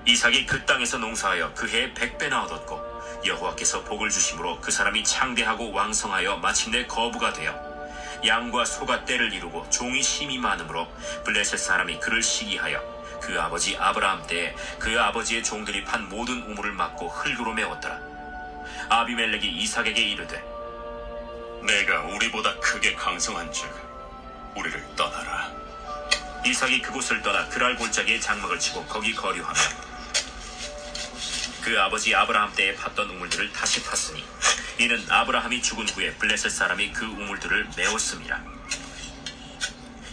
이삭이 그 땅에서 농사하여 그 해에 100배나 얻었고 여호와께서 복을 주심으로 그 사람이 창대하고 왕성하여 마침내 거부가 되어 양과 소가 떼를 이루고 종이 심이 많으므로 블레셋 사람이 그를 시기하여 그 아버지 아브라함 때에 그 아버지의 종들이 판 모든 우물을 막고 흙으로 메웠더라. 아비멜렉이 이삭에게 이르되 내가 우리보다 크게 강성한즉 우리를 떠나라. 이삭이 그곳을 떠나 그랄 골짜기에 장막을 치고 거기 거류하며 그 아버지 아브라함 때에 팠던 우물들을 다시 팠으니 이는 아브라함이 죽은 후에 블레셋 사람이 그 우물들을 메웠음이라.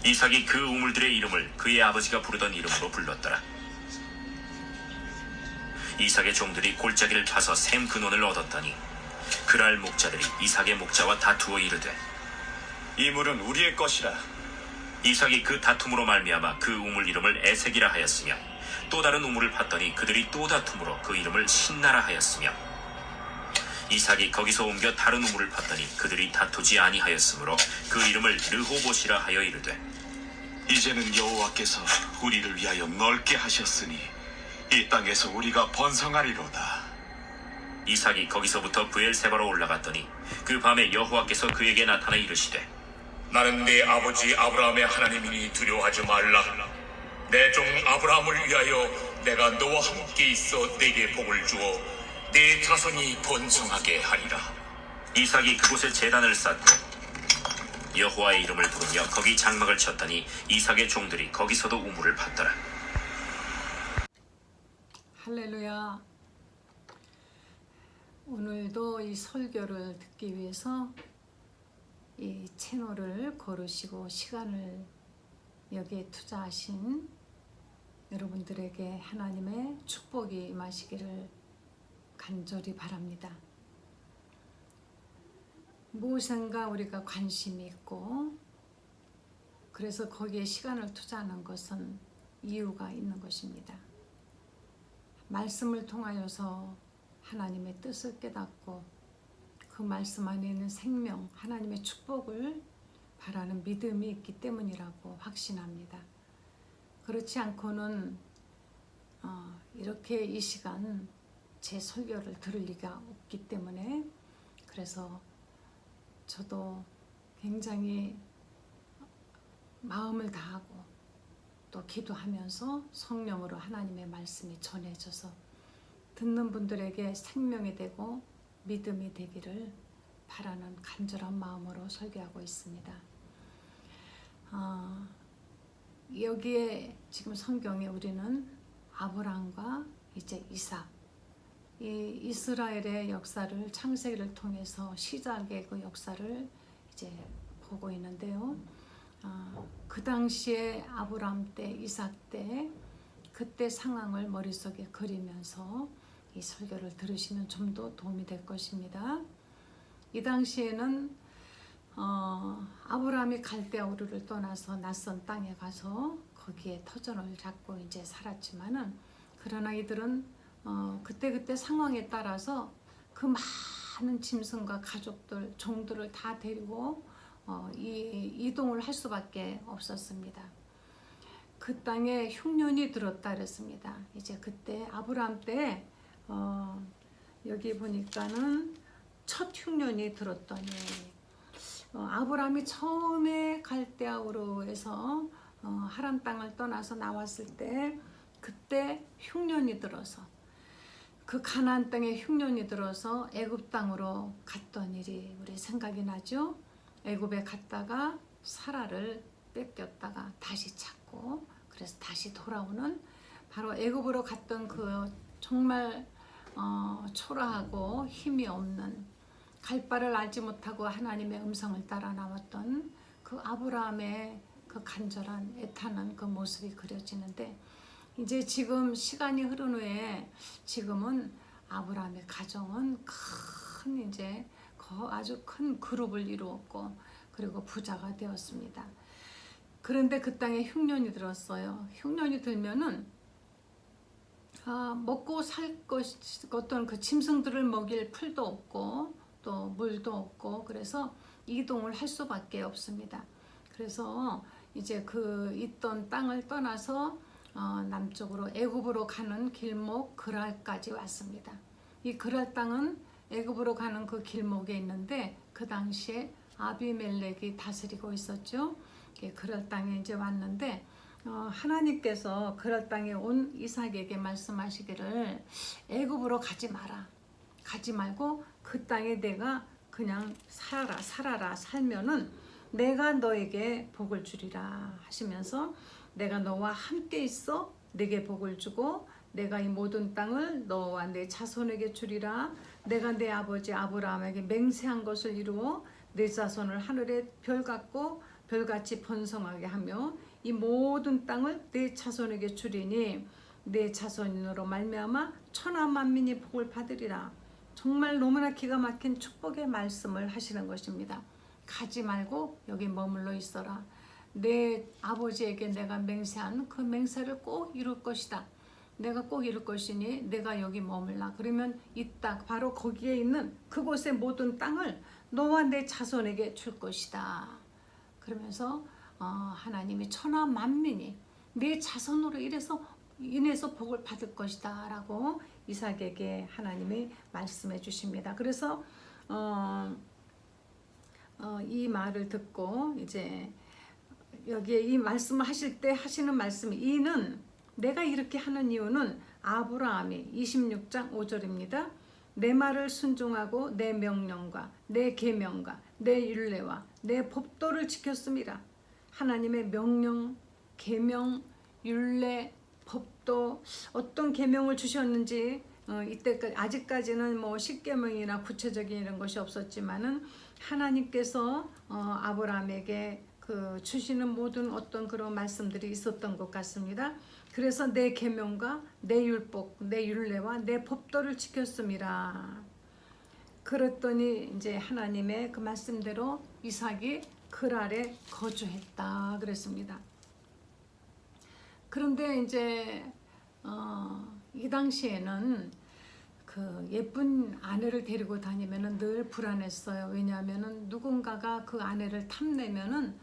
이삭이 그 우물들의 이름을 그의 아버지가 부르던 이름으로 불렀더라. 이삭의 종들이 골짜기를 파서 샘 근원을 얻었더니 그랄 목자들이 이삭의 목자와 다투어 이르되 이 물은 우리의 것이라. 이삭이 그 다툼으로 말미암아 그 우물 이름을 에색이라 하였으며 또 다른 우물을 팠더니 그들이 또 다툼으로 그 이름을 신나라 하였으며 이삭이 거기서 옮겨 다른 우물을 팠더니 그들이 다투지 아니하였으므로 그 이름을 르호봇이라 하여 이르되 이제는 여호와께서 우리를 위하여 넓게 하셨으니 이 땅에서 우리가 번성하리로다. 이삭이 거기서부터 브엘세바로 올라갔더니 그 밤에 여호와께서 그에게 나타나 이르시되 나는 네 아버지 아브라함의 하나님이니 두려워하지 말라. 내 종 아브라함을 위하여 내가 너와 함께 있어 네게 복을 주어 네 자손이 번성하게 하리라. 이삭이 그곳에 제단을 쌓고 여호와의 이름을 부르며 거기 장막을 쳤더니 이삭의 종들이 거기서도 우물을 팠더라. 할렐루야. 오늘도 이 설교를 듣기 위해서 이 채널을 고르시고 시간을 여기에 투자하신 여러분들에게 하나님의 축복이 임하시기를 간절히 바랍니다. 무엇인가 우리가 관심이 있고 그래서 거기에 시간을 투자하는 것은 이유가 있는 것입니다. 말씀을 통하여서 하나님의 뜻을 깨닫고 그 말씀 안에 있는 생명, 하나님의 축복을 바라는 믿음이 있기 때문이라고 확신합니다. 그렇지 않고는 이렇게 이 시간 제 설교를 들을 리가 없기 때문에 그래서 저도 굉장히 마음을 다하고 또 기도하면서 성령으로 하나님의 말씀이 전해져서 듣는 분들에게 생명이 되고 믿음이 되기를 바라는 간절한 마음으로 설교하고 있습니다. 여기에 지금 성경에 우리는 아브라함과 이제 이삭, 이 이스라엘의 역사를 창세기를 통해서 시작의 그 역사를 이제 보고 있는데요. 그 당시에 아브라함 때, 이삭 때 그때 상황을 머릿속에 그리면서 이 설교를 들으시면 좀 더 도움이 될 것입니다. 이 당시에는 아브라함이 갈대아 우르를 떠나서 낯선 땅에 가서 거기에 터전을 잡고 이제 살았지만은 그러나 이들은 그때 상황에 따라서 그 많은 짐승과 가족들, 종들을 다 데리고 이동을 할 수밖에 없었습니다. 그 땅에 흉년이 들었다 그랬습니다. 이제 그때 아브라함 때 여기 보니까는 첫 흉년이 들었더니 아브라함이 처음에 갈대아우르에서 하란 땅을 떠나서 나왔을 때 그때 흉년이 들어서 그 가나안 땅에 흉년이 들어서 애굽 땅으로 갔던 일이 우리 생각이 나죠. 애굽에 갔다가 사라를 뺏겼다가 다시 찾고 그래서 다시 돌아오는 바로 애굽으로 갔던 그 정말 초라하고 힘이 없는 갈 바를 알지 못하고 하나님의 음성을 따라 나왔던 그 아브라함의 그 간절한 애타는 그 모습이 그려지는데 이제 지금 시간이 흐른 후에 지금은 아브라함의 가정은 큰 이제 아주 큰 그룹을 이루었고 그리고 부자가 되었습니다. 그런데 그 땅에 흉년이 들었어요. 흉년이 들면은 먹고 살 어떤 그 짐승들을 먹일 풀도 없고 또 물도 없고 그래서 이동을 할 수밖에 없습니다. 그래서 이제 그 있던 땅을 떠나서 남쪽으로 애굽으로 가는 길목 그랄까지 왔습니다. 이 그랄 땅은 애굽으로 가는 그 길목에 있는데 그 당시에 아비멜렉이 다스리고 있었죠. 그랄 땅에 이제 왔는데 하나님께서 그랄 땅에 온 이삭에게 말씀하시기를 애굽으로 가지 마라. 가지 말고 그 땅에 내가 그냥 살아라. 살면은 내가 너에게 복을 주리라 하시면서 내가 너와 함께 있어 내게 복을 주고 내가 이 모든 땅을 너와 내 자손에게 주리라. 내가 내 아버지 아브라함에게 맹세한 것을 이루어 내 자손을 하늘의 별 같고 별같이 번성하게 하며 이 모든 땅을 내 자손에게 주리니 내 자손으로 말미암아 천하 만민이 복을 받으리라. 정말 너무나 기가 막힌 축복의 말씀을 하시는 것입니다. 가지 말고 여기 머물러 있어라. 내 아버지에게 내가 맹세한 그 맹세를 꼭 이룰 것이다. 내가 꼭 이룰 것이니 내가 여기 머물라. 그러면 이 땅 바로 거기에 있는 그곳의 모든 땅을 너와 내 자손에게 줄 것이다. 그러면서 하나님이 천하 만민이 내 자손으로 인해서 복을 받을 것이다 라고 이삭에게 하나님이 말씀해 주십니다. 그래서 이 말을 듣고 이제 여기에 이 말씀을 하실 때 하시는 말씀이 이는 내가 이렇게 하는 이유는 아브라함이 26장 5절입니다. 내 말을 순종하고 내 명령과 내 계명과 내 율례와 내 법도를 지켰습니다. 하나님의 명령, 계명, 율례, 법도 어떤 계명을 주셨는지 이때까지 아직까지는 뭐 십계명이나 구체적인 이런 것이 없었지만은 하나님께서 아브라함에게 그 주시는 모든 어떤 그런 말씀들이 있었던 것 같습니다. 그래서 내 계명과 내 율법, 내 율례와 내 법도를 지켰습니다. 그랬더니 이제 하나님의 그 말씀대로 이삭이 그랄에 거주했다 그랬습니다. 그런데 이제 이 당시에는 그 예쁜 아내를 데리고 다니면은 늘 불안했어요. 왜냐하면은 누군가가 그 아내를 탐내면은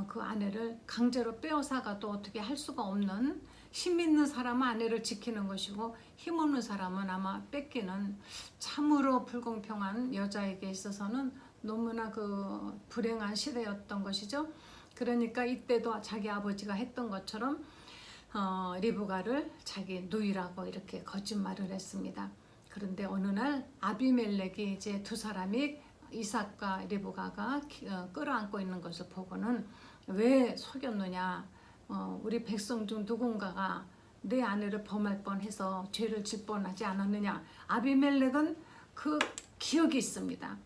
그 아내를 강제로 빼앗아가도 어떻게 할 수가 없는 힘 있는 사람은 아내를 지키는 것이고 힘 없는 사람은 아마 뺏기는 참으로 불공평한 여자에게 있어서는 너무나 그 불행한 시대였던 것이죠. 그러니까 이때도 자기 아버지가 했던 것처럼 리브가를 자기 누이라고 이렇게 거짓말을 했습니다. 그런데 어느 날 아비멜렉이 이제 두 사람이 이삭과 리브가가 끌어안고 있는 것을 보고는 왜 속였느냐, 우리 백성 중 누군가가 내 아내를 범할 뻔해서 죄를 질 뻔하지 않았느냐. 아비멜렉은 그 기억이 있습니다.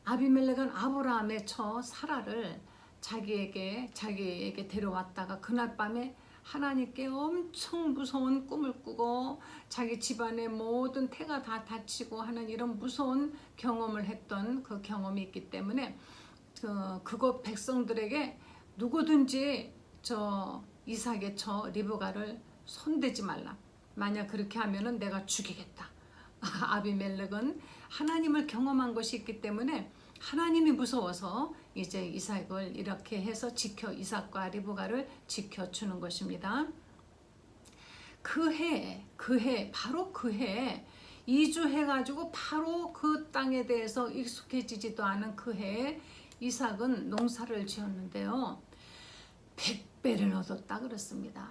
아비멜렉은 아브라함의 처 사라를 자기에게 데려왔다가 그날 밤에 하나님께 엄청 무서운 꿈을 꾸고 자기 집안의 모든 태가 다 다치고 하는 이런 무서운 경험을 했던 그 경험이 있기 때문에 그곳 백성들에게 누구든지 저 이삭의 처 리브가를 손대지 말라. 만약 그렇게 하면은 내가 죽이겠다. 아비멜렉은 하나님을 경험한 것이 있기 때문에 하나님이 무서워서 이제 이삭을 이렇게 해서 이삭과 리브가를 지켜주는 것입니다. 바로 그 해 이주해가지고 바로 그 땅에 대해서 익숙해지지도 않은 그 해에 이삭은 농사를 지었는데요. 100배를 얻었다 그랬습니다.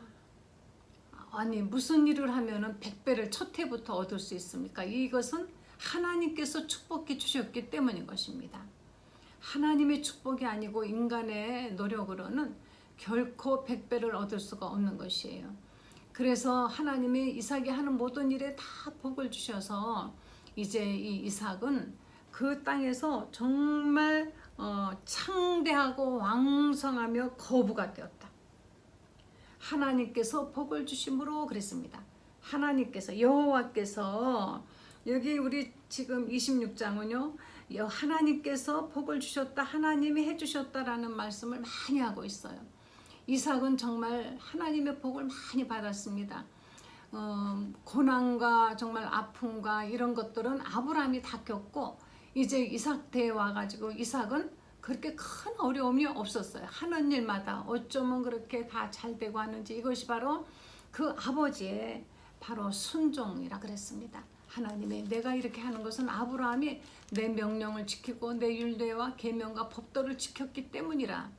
아니 무슨 일을 하면은 100배를 첫 해부터 얻을 수 있습니까? 이것은 하나님께서 축복해 주셨기 때문인 것입니다. 하나님의 축복이 아니고 인간의 노력으로는 결코 100배를 얻을 수가 없는 것이에요. 그래서 하나님이 이삭이 하는 모든 일에 다 복을 주셔서 이제 이 이삭은 그 땅에서 정말 창대하고 왕성하며 거부가 되었다. 하나님께서 복을 주심으로 그랬습니다. 하나님께서 여호와께서 여기 우리 지금 26장은요. 하나님께서 복을 주셨다. 하나님이 해주셨다라는 말씀을 많이 하고 있어요. 이삭은 정말 하나님의 복을 많이 받았습니다. 고난과 정말 아픔과 이런 것들은 아브라함이 다 겪고 이제 이삭 때에 와가지고 이삭은 그렇게 큰 어려움이 없었어요. 하는 일마다 어쩌면 그렇게 다 잘 되고 하는지 이것이 바로 그 아버지의 바로 순종이라 그랬습니다. 하나님의 내가 이렇게 하는 것은 아브라함이 내 명령을 지키고 내 율례와 계명과 법도를 지켰기 때문이라.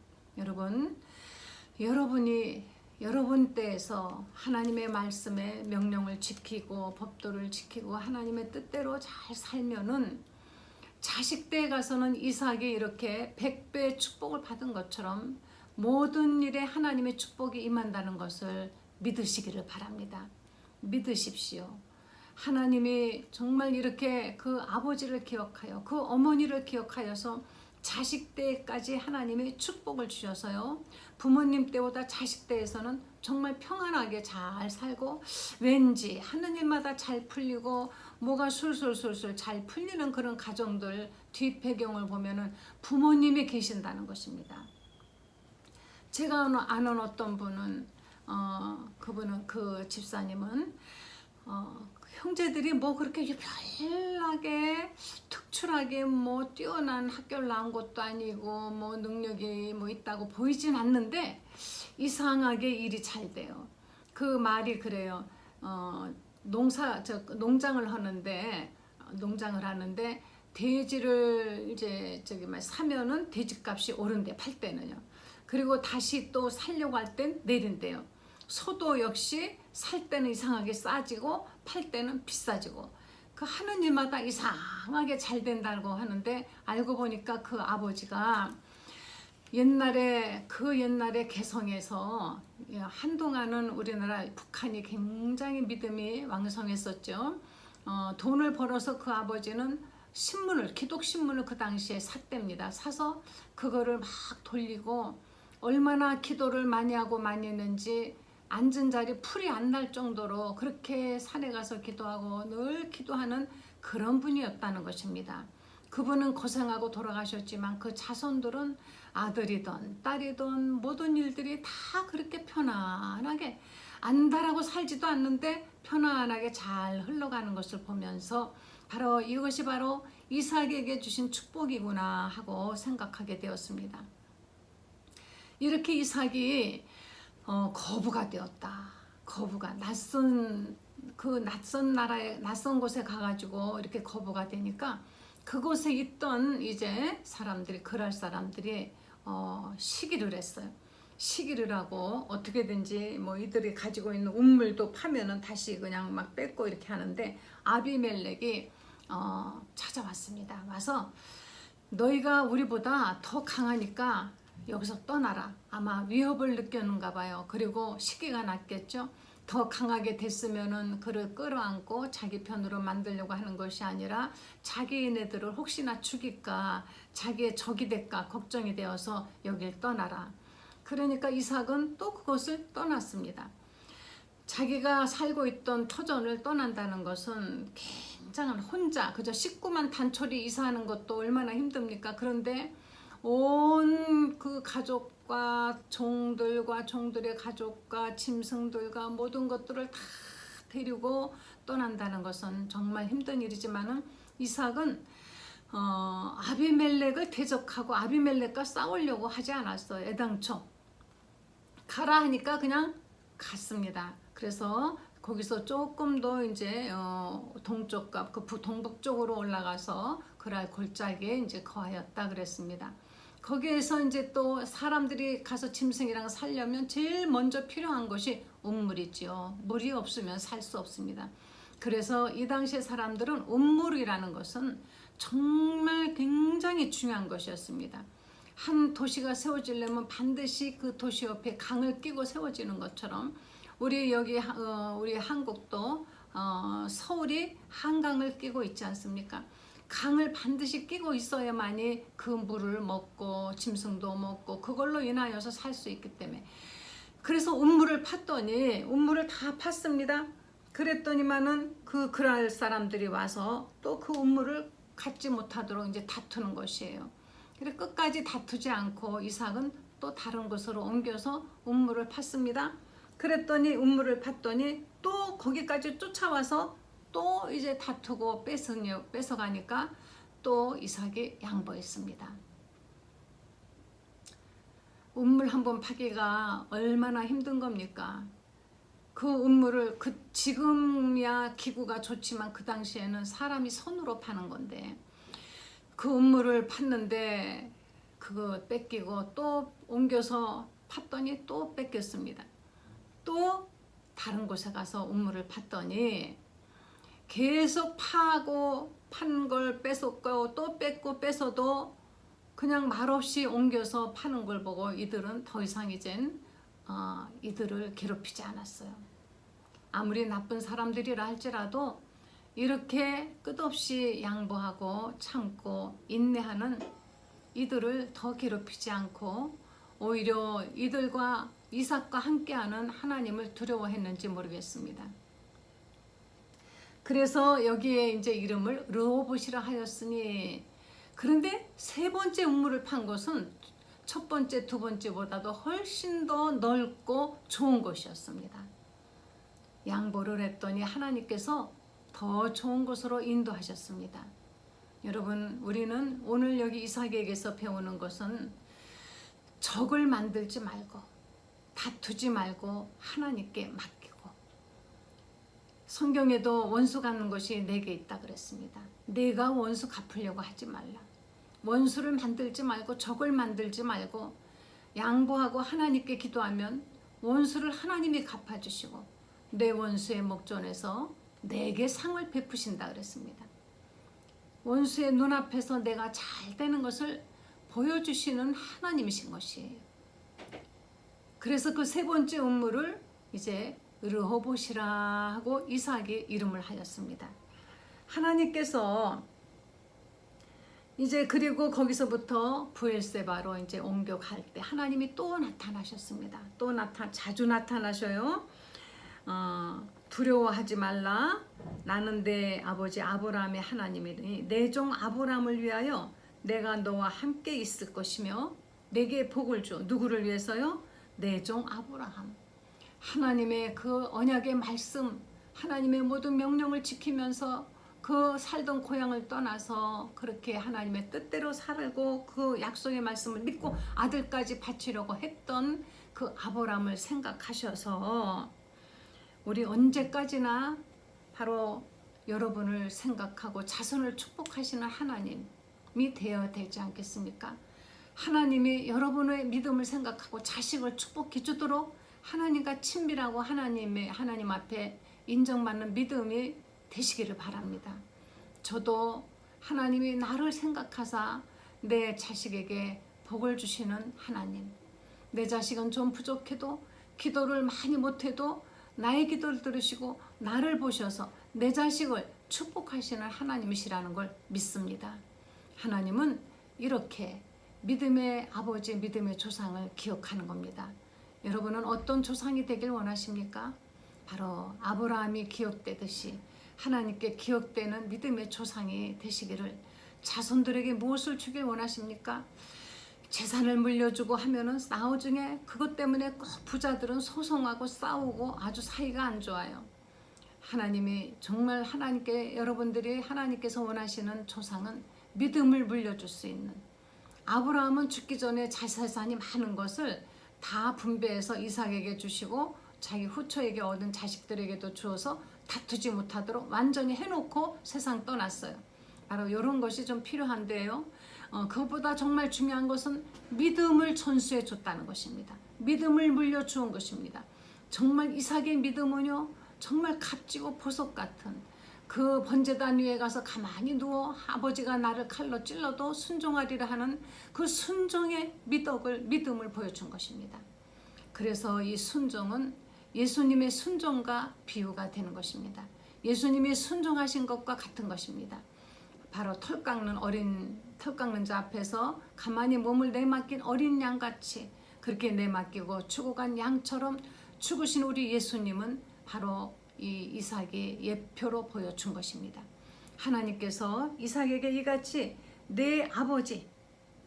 여러분이 여러분 때에서 하나님의 말씀에 명령을 지키고 법도를 지키고 하나님의 뜻대로 잘 살면은 자식 때에 가서는 이삭이 이렇게 100배의 축복을 받은 것처럼 모든 일에 하나님의 축복이 임한다는 것을 믿으시기를 바랍니다. 믿으십시오. 하나님이 정말 이렇게 그 아버지를 기억하여 그 어머니를 기억하여서 자식 때까지 하나님이 축복을 주셔서요. 부모님 때보다 자식 때에서는 정말 평안하게 잘 살고 왠지 하는 일마다 잘 풀리고 뭐가 술술술술 잘 풀리는 그런 가정들 뒷배경을 보면은 부모님이 계신다는 것입니다. 제가 아는 어떤 분은 그 집사님은 형제들이 뭐 그렇게 별나게 특출하게 뭐 뛰어난 학교를 나온 것도 아니고 뭐 능력이 뭐 있다고 보이진 않는데 이상하게 일이 잘 돼요. 그 말이 그래요. 농장을 하는데 돼지를 이제 사면은 돼지값이 오른대, 팔 때는요. 그리고 다시 또 살려고 할 땐 내린대요. 소도 역시 살 때는 이상하게 싸지고 팔 때는 비싸지고 그 하는 일마다 이상하게 잘 된다고 하는데 알고 보니까 그 아버지가 옛날에 개성에서 한동안은 우리나라 북한이 굉장히 믿음이 왕성했었죠. 돈을 벌어서 그 아버지는 기독신문을 그 당시에 샀답니다. 사서 그거를 막 돌리고 얼마나 기도를 많이 하고 많이 했는지 앉은 자리 풀이 안 날 정도로 그렇게 산에 가서 기도하고 늘 기도하는 그런 분이었다는 것입니다. 그분은 고생하고 돌아가셨지만 그 자손들은 아들이든 딸이든 모든 일들이 다 그렇게 편안하게 안달하고 살지도 않는데 편안하게 잘 흘러가는 것을 보면서 이것이 바로 이삭에게 주신 축복이구나 하고 생각하게 되었습니다. 이렇게 이삭이 거부가 되었다. 낯선 나라에 낯선 곳에 가가지고 이렇게 거부가 되니까 그곳에 있던 이제 그랄 사람들이 시기를 했어요. 시기를 하고 어떻게든지 뭐 이들이 가지고 있는 우물도 파면은 다시 그냥 막 뺏고 이렇게 하는데 아비멜렉이 찾아왔습니다. 와서 너희가 우리보다 더 강하니까 여기서 떠나라. 아마 위협을 느꼈는가 봐요. 그리고 시기가 났겠죠. 더 강하게 됐으면은 그를 끌어안고 자기 편으로 만들려고 하는 것이 아니라 자기네들을 혹시나 죽일까 자기의 적이 될까 걱정이 되어서 여길 떠나라. 그러니까 이삭은 또 그것을 떠났습니다. 자기가 살고 있던 터전을 떠난다는 것은 굉장한 혼자 그저 식구만 단촐히 이사하는 것도 얼마나 힘듭니까? 그런데 온 그 가족과 종들의 가족과 짐승들과 모든 것들을 다 데리고 떠난다는 것은 정말 힘든 일이지만은 이삭은 아비멜렉을 대적하고 아비멜렉과 싸우려고 하지 않았어요. 애당초 가라 하니까 그냥 갔습니다. 그래서 거기서 조금 더 이제 동쪽과 동북쪽으로 올라가서 그랄 골짜기에 이제 거하였다 그랬습니다. 거기에서 이제 또 사람들이 가서 짐승이랑 살려면 제일 먼저 필요한 것이 우물이지요. 물이 없으면 살 수 없습니다. 그래서 이 당시의 사람들은 우물이라는 것은 정말 굉장히 중요한 것이었습니다. 한 도시가 세워지려면 반드시 그 도시 옆에 강을 끼고 세워지는 것처럼 우리 한국도 서울이 한강을 끼고 있지 않습니까? 강을 반드시 끼고 있어야만이 그 물을 먹고 짐승도 먹고 그걸로 인하여서 살 수 있기 때문에 그래서 우물을 다 팠습니다. 그랬더니만은 그랄 사람들이 와서 또 그 우물을 갖지 못하도록 이제 다투는 것이에요. 그래 끝까지 다투지 않고 이삭은 또 다른 곳으로 옮겨서 우물을 팠습니다. 그랬더니 우물을 팠더니 또 거기까지 쫓아와서 또 이제 다투고 뺏어가니까 또 이삭이 양보했습니다. 우물 한번 파기가 얼마나 힘든 겁니까? 그 음물을 지금이야 기구가 좋지만 그 당시에는 사람이 손으로 파는 건데 그 음물을 팠는데 그거 뺏기고 또 옮겨서 팠더니 또 뺏겼습니다. 또 다른 곳에 가서 음물을 팠더니 계속 파고 판 걸 뺏었고 또 뺏고 뺏어도 그냥 말없이 옮겨서 파는 걸 보고 이들은 더 이상 이젠 이들을 괴롭히지 않았어요. 아무리 나쁜 사람들이라 할지라도 이렇게 끝없이 양보하고 참고 인내하는 이들을 더 괴롭히지 않고 오히려 이들과 이삭과 함께하는 하나님을 두려워했는지 모르겠습니다. 그래서 여기에 이제 이름을 르호봇이라 하였으니, 그런데 세 번째 음물을 판 것은 첫 번째, 두 번째보다도 훨씬 더 넓고 좋은 것이었습니다. 양보를 했더니 하나님께서 더 좋은 곳으로 인도하셨습니다. 여러분, 우리는 오늘 여기 이삭에게서 배우는 것은 적을 만들지 말고 다투지 말고 하나님께 맡기고, 성경에도 원수 갚는 것이 내게 있다 그랬습니다. 내가 원수 갚으려고 하지 말라. 원수를 만들지 말고 적을 만들지 말고 양보하고 하나님께 기도하면 원수를 하나님이 갚아주시고 내 원수의 목전에서 내게 상을 베푸신다 그랬습니다. 원수의 눈앞에서 내가 잘 되는 것을 보여주시는 하나님이신 것이에요. 그래서 그 세 번째 음물을 이제 르호봇이라 하고 이삭이 이름을 하였습니다. 하나님께서 이제 그리고 거기서부터 브엘세바로 이제 옮겨갈 때 하나님이 또 나타나셨습니다. 또 자주 나타나셔요. 두려워하지 말라. 나는 내 아버지 아브라함의 하나님이니 내 종 아브라함을 위하여 내가 너와 함께 있을 것이며 내게 복을 줘. 누구를 위해서요? 내 종 아브라함. 하나님의 그 언약의 말씀, 하나님의 모든 명령을 지키면서 그 살던 고향을 떠나서 그렇게 하나님의 뜻대로 살고 그 약속의 말씀을 믿고 아들까지 바치려고 했던 그 아브라함을 생각하셔서 우리 언제까지나 바로 여러분을 생각하고 자손을 축복하시는 하나님이 되어야 되지 않겠습니까? 하나님이 여러분의 믿음을 생각하고 자식을 축복해 주도록 하나님과 친밀하고 하나님 앞에 인정받는 믿음이 되시기를 바랍니다. 저도 하나님이 나를 생각하사 내 자식에게 복을 주시는 하나님, 내 자식은 좀 부족해도 기도를 많이 못해도 나의 기도를 들으시고 나를 보셔서 내 자식을 축복하시는 하나님이시라는 걸 믿습니다. 하나님은 이렇게 믿음의 아버지, 믿음의 조상을 기억하는 겁니다. 여러분은 어떤 조상이 되길 원하십니까? 바로 아브라함이 기억되듯이 하나님께 기억되는 믿음의 조상이 되시기를. 자손들에게 무엇을 주길 원하십니까? 재산을 물려주고 하면은 나중에 그것 때문에 꼭 부자들은 소송하고 싸우고 아주 사이가 안 좋아요. 하나님이 정말 여러분들이 하나님께서 원하시는 조상은 믿음을 물려줄 수 있는, 아브라함은 죽기 전에 자산이 많은 것을 다 분배해서 이삭에게 주시고 자기 후처에게 얻은 자식들에게도 주어서 다투지 못하도록 완전히 해놓고 세상 떠났어요. 바로 이런 것이 좀 필요한데요. 그것보다 정말 중요한 것은 믿음을 전수해 줬다는 것입니다. 믿음을 물려주은 것입니다. 정말 이삭의 믿음은요, 정말 값지고 보석 같은 그 번제단 위에 가서 가만히 누워 아버지가 나를 칼로 찔러도 순종하리라 하는 그 순종의 믿음을 보여준 것입니다. 그래서 이 순종은 예수님의 순종과 비유가 되는 것입니다. 예수님이 순종하신 것과 같은 것입니다. 바로 털 깎는 자 앞에서 가만히 몸을 내맡긴 어린 양같이 그렇게 내맡기고 죽어간 양처럼 죽으신 우리 예수님은 바로 이 이삭의 예표로 보여준 것입니다. 하나님께서 이삭에게 이같이 내 아버지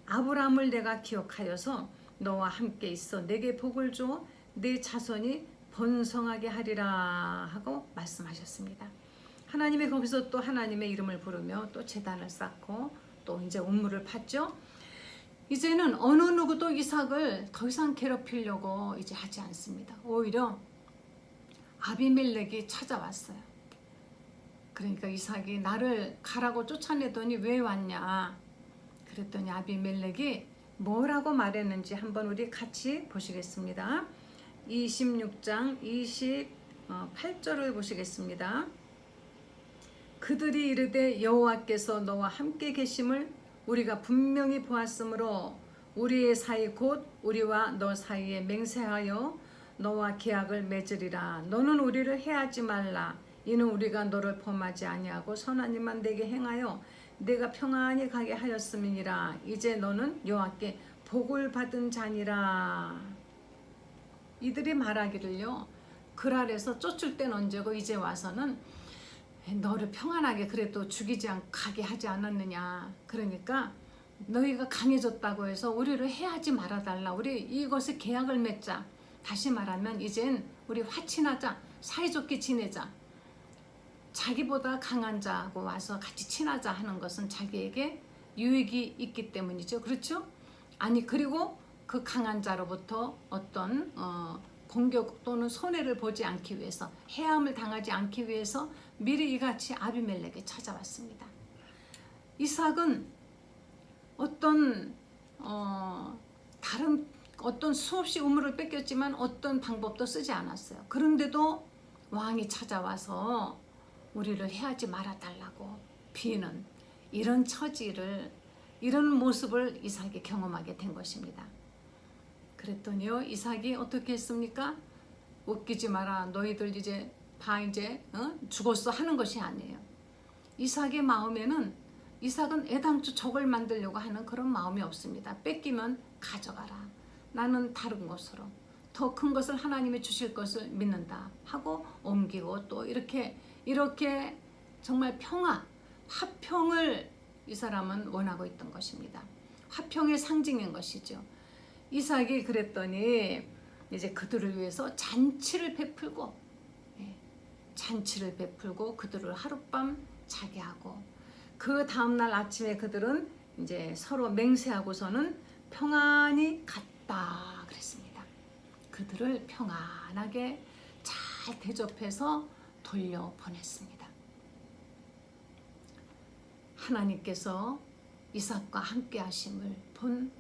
아브라함을 내가 기억하여서 너와 함께 있어 내게 복을 줘 내 자손이 번성하게 하리라 하고 말씀하셨습니다. 하나님이 거기서 또 하나님의 이름을 부르며 또 제단을 쌓고 또 이제 우물을 팠죠. 이제는 어느 누구도 이삭을 더 이상 괴롭히려고 이제 하지 않습니다. 오히려 아비멜렉이 찾아왔어요. 그러니까 이삭이 나를 가라고 쫓아내더니 왜 왔냐? 그랬더니 아비멜렉이 뭐라고 말했는지 한번 우리 같이 보시겠습니다. 26장 28절을 보시겠습니다. 그들이 이르되 여호와께서 너와 함께 계심을 우리가 분명히 보았으므로 우리의 사이 곧 우리와 너 사이에 맹세하여 너와 계약을 맺으리라. 너는 우리를 해하지 말라. 이는 우리가 너를 범하지 아니하고 선한 일만 내게 행하여 내가 평안히 가게 하였음이니라. 이제 너는 여호와께 복을 받은 자니라. 이들이 말하기를요, 그랄에서 쫓을 땐 언제고 이제 와서는 너를 평안하게 그래도 죽이지 않고 가게 하지 않았느냐. 그러니까 너희가 강해졌다고 해서 우리를 해하지 말아달라. 우리 이것을 계약을 맺자. 다시 말하면 이젠 우리 화친하자. 사이좋게 지내자. 자기보다 강한 자하고 와서 같이 친하자 하는 것은 자기에게 유익이 있기 때문이죠. 그렇죠? 아니 그리고 그 강한 자로부터 어떤 공격 또는 손해를 보지 않기 위해서, 해함을 당하지 않기 위해서 미리 이같이 아비멜렉에 찾아왔습니다. 이삭은 다른 어떤 수없이 우물을 뺏겼지만 어떤 방법도 쓰지 않았어요. 그런데도 왕이 찾아와서 우리를 해하지 말아달라고 비는 이런 처지를, 이런 모습을 이삭이 경험하게 된 것입니다. 그랬더니요, 이삭이 어떻게 했습니까? 웃기지 마라. 너희들 이제 다 죽었어 하는 것이 아니에요. 이삭의 마음에는, 이삭은 애당초 적을 만들려고 하는 그런 마음이 없습니다. 뺏기면 가져가라. 나는 다른 것으로 더 큰 것을 하나님이 주실 것을 믿는다 하고 옮기고, 또 이렇게 정말 평화, 화평을 이 사람은 원하고 있던 것입니다. 화평의 상징인 것이죠. 이삭이 그랬더니 이제 그들을 위해서 잔치를 베풀고 그들을 하룻밤 자게 하고, 그 다음날 아침에 그들은 이제 서로 맹세하고서는 평안히 갔다 그랬습니다. 그들을 평안하게 잘 대접해서 돌려보냈습니다. 하나님께서 이삭과 함께 하심을 본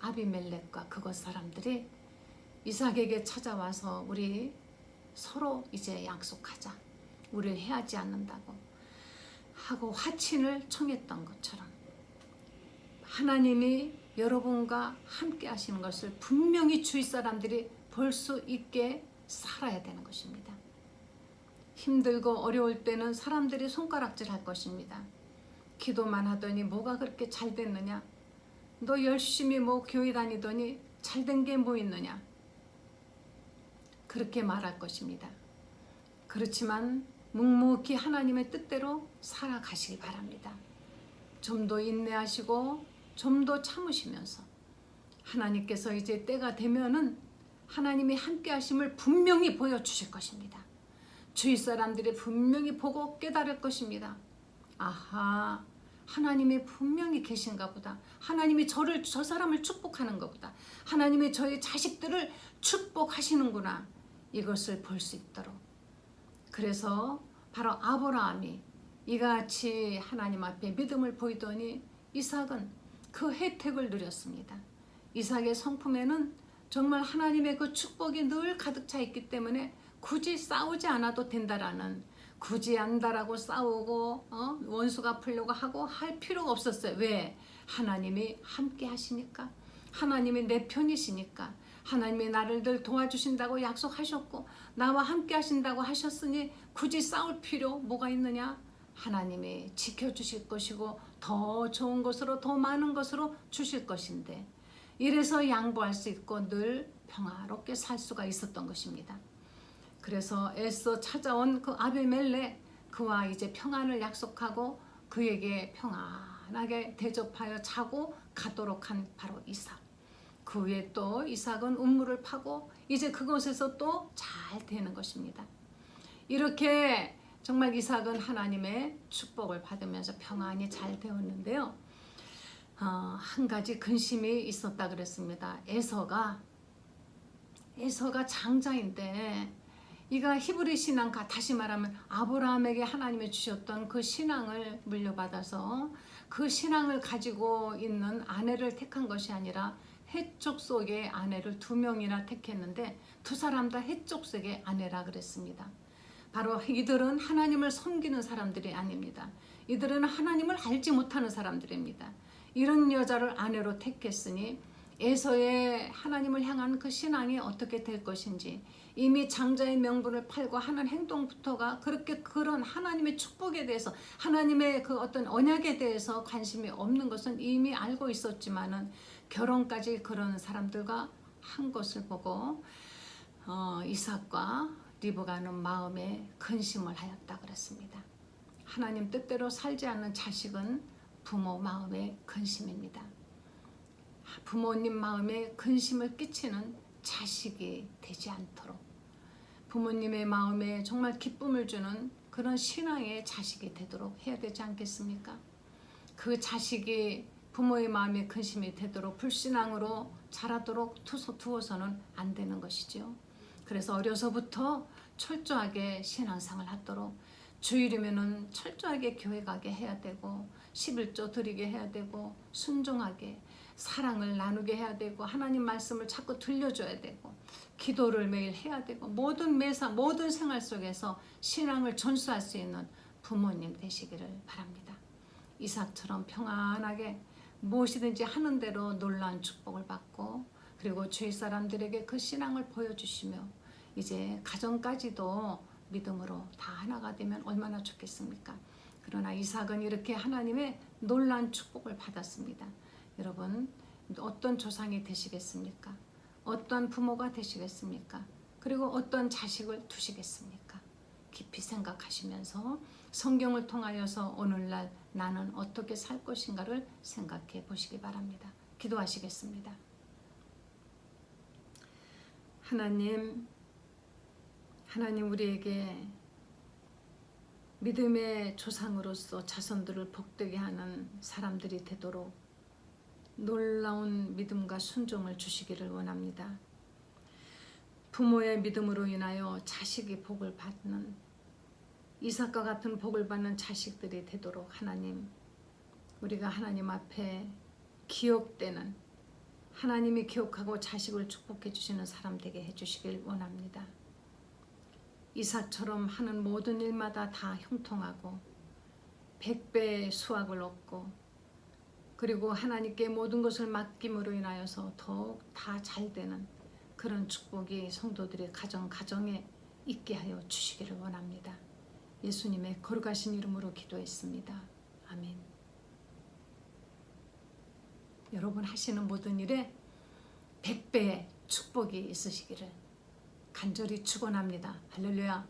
아비멜렉과 그곳 사람들이 이삭에게 찾아와서 우리 서로 이제 약속하자. 우리를 해하지 않는다고 하고 화친을 청했던 것처럼 하나님이 여러분과 함께 하시는 것을 분명히 주위 사람들이 볼 수 있게 살아야 되는 것입니다. 힘들고 어려울 때는 사람들이 손가락질 할 것입니다. 기도만 하더니 뭐가 그렇게 잘 됐느냐? 너 열심히 교회 다니더니 잘된 게 뭐 있느냐? 그렇게 말할 것입니다. 그렇지만 묵묵히 하나님의 뜻대로 살아가시기 바랍니다. 좀 더 인내하시고 좀 더 참으시면서 하나님께서 이제 때가 되면은 하나님이 함께 하심을 분명히 보여주실 것입니다. 주위 사람들이 분명히 보고 깨달을 것입니다. 아하, 하나님이 분명히 계신가 보다. 하나님이 저 사람을 축복하는 것보다 하나님이 저희 자식들을 축복하시는구나. 이것을 볼 수 있도록. 그래서 바로 아브라함이 이같이 하나님 앞에 믿음을 보이더니 이삭은 그 혜택을 누렸습니다. 이삭의 성품에는 정말 하나님의 그 축복이 늘 가득 차 있기 때문에 굳이 싸우지 않아도 된다라는, 굳이 안다라고 싸우고 원수가 풀려고 하고 할 필요가 없었어요. 왜? 하나님이 함께 하시니까, 하나님이 내 편이시니까, 하나님이 나를 늘 도와주신다고 약속하셨고 나와 함께 하신다고 하셨으니 굳이 싸울 필요 뭐가 있느냐? 하나님이 지켜주실 것이고 더 좋은 것으로, 더 많은 것으로 주실 것인데, 이래서 양보할 수 있고 늘 평화롭게 살 수가 있었던 것입니다. 그래서 애써 찾아온 그 아비멜렉, 그와 이제 평안을 약속하고 그에게 평안하게 대접하여 자고 가도록 한 바로 이삭. 그 후에 또 이삭은 우물을 파고 이제 그곳에서 또 잘 되는 것입니다. 이렇게 정말 이삭은 하나님의 축복을 받으면서 평안히 잘 되었는데요. 한 가지 근심이 있었다 그랬습니다. 에서가 장자인데 이가 히브리 신앙, 다시 말하면 아브라함에게 하나님이 주셨던 그 신앙을 물려받아서 그 신앙을 가지고 있는 아내를 택한 것이 아니라 해족 속의 아내를 2명이나 택했는데 2사람 다 해족 속의 아내라 그랬습니다. 바로 이들은 하나님을 섬기는 사람들이 아닙니다. 이들은 하나님을 알지 못하는 사람들입니다. 이런 여자를 아내로 택했으니 에서의 하나님을 향한 그 신앙이 어떻게 될 것인지, 이미 장자의 명분을 팔고 하는 행동부터가 그렇게 그런 하나님의 축복에 대해서, 하나님의 그 어떤 언약에 대해서 관심이 없는 것은 이미 알고 있었지만은 결혼까지 그런 사람들과 한 것을 보고 이삭과 리브가는 마음에 근심을 하였다 그랬습니다. 하나님 뜻대로 살지 않는 자식은 부모 마음의 근심입니다. 부모님 마음에 근심을 끼치는 자식이 되지 않도록, 부모님의 마음에 정말 기쁨을 주는 그런 신앙의 자식이 되도록 해야 되지 않겠습니까? 그 자식이 부모의 마음에 근심이 되도록 불신앙으로 자라도록 두어서는 안 되는 것이죠. 그래서 어려서부터 철저하게 신앙생활을 하도록, 주일이면은 철저하게 교회 가게 해야 되고, 11조 드리게 해야 되고, 순종하게 사랑을 나누게 해야 되고, 하나님 말씀을 자꾸 들려줘야 되고, 기도를 매일 해야 되고, 모든 매사 모든 생활 속에서 신앙을 전수할 수 있는 부모님 되시기를 바랍니다. 이삭처럼 평안하게 무엇이든지 하는 대로 놀라운 축복을 받고, 그리고 주위 사람들에게 그 신앙을 보여주시며 이제 가정까지도 믿음으로 다 하나가 되면 얼마나 좋겠습니까? 그러나 이삭은 이렇게 하나님의 놀라운 축복을 받았습니다. 여러분, 어떤 조상이 되시겠습니까? 어떤 부모가 되시겠습니까? 그리고 어떤 자식을 두시겠습니까? 깊이 생각하시면서 성경을 통하여서 오늘날 나는 어떻게 살 것인가를 생각해 보시기 바랍니다. 기도하시겠습니다. 하나님 우리에게 믿음의 조상으로서 자손들을 복되게 하는 사람들이 되도록 놀라운 믿음과 순종을 주시기를 원합니다. 부모의 믿음으로 인하여 자식이 복을 받는, 이삭과 같은 복을 받는 자식들이 되도록 하나님, 우리가 하나님 앞에 기억되는, 하나님이 기억하고 자식을 축복해 주시는 사람 되게 해주시길 원합니다. 이삭처럼 하는 모든 일마다 다 형통하고 100배의 수확을 얻고, 그리고 하나님께 모든 것을 맡김으로 인하여서 더욱 다 잘되는 그런 축복이 성도들의 가정에 있게 하여 주시기를 원합니다. 예수님의 거룩하신 이름으로 기도했습니다. 아멘. 여러분 하시는 모든 일에 100배의 축복이 있으시기를 간절히 축원합니다. 할렐루야.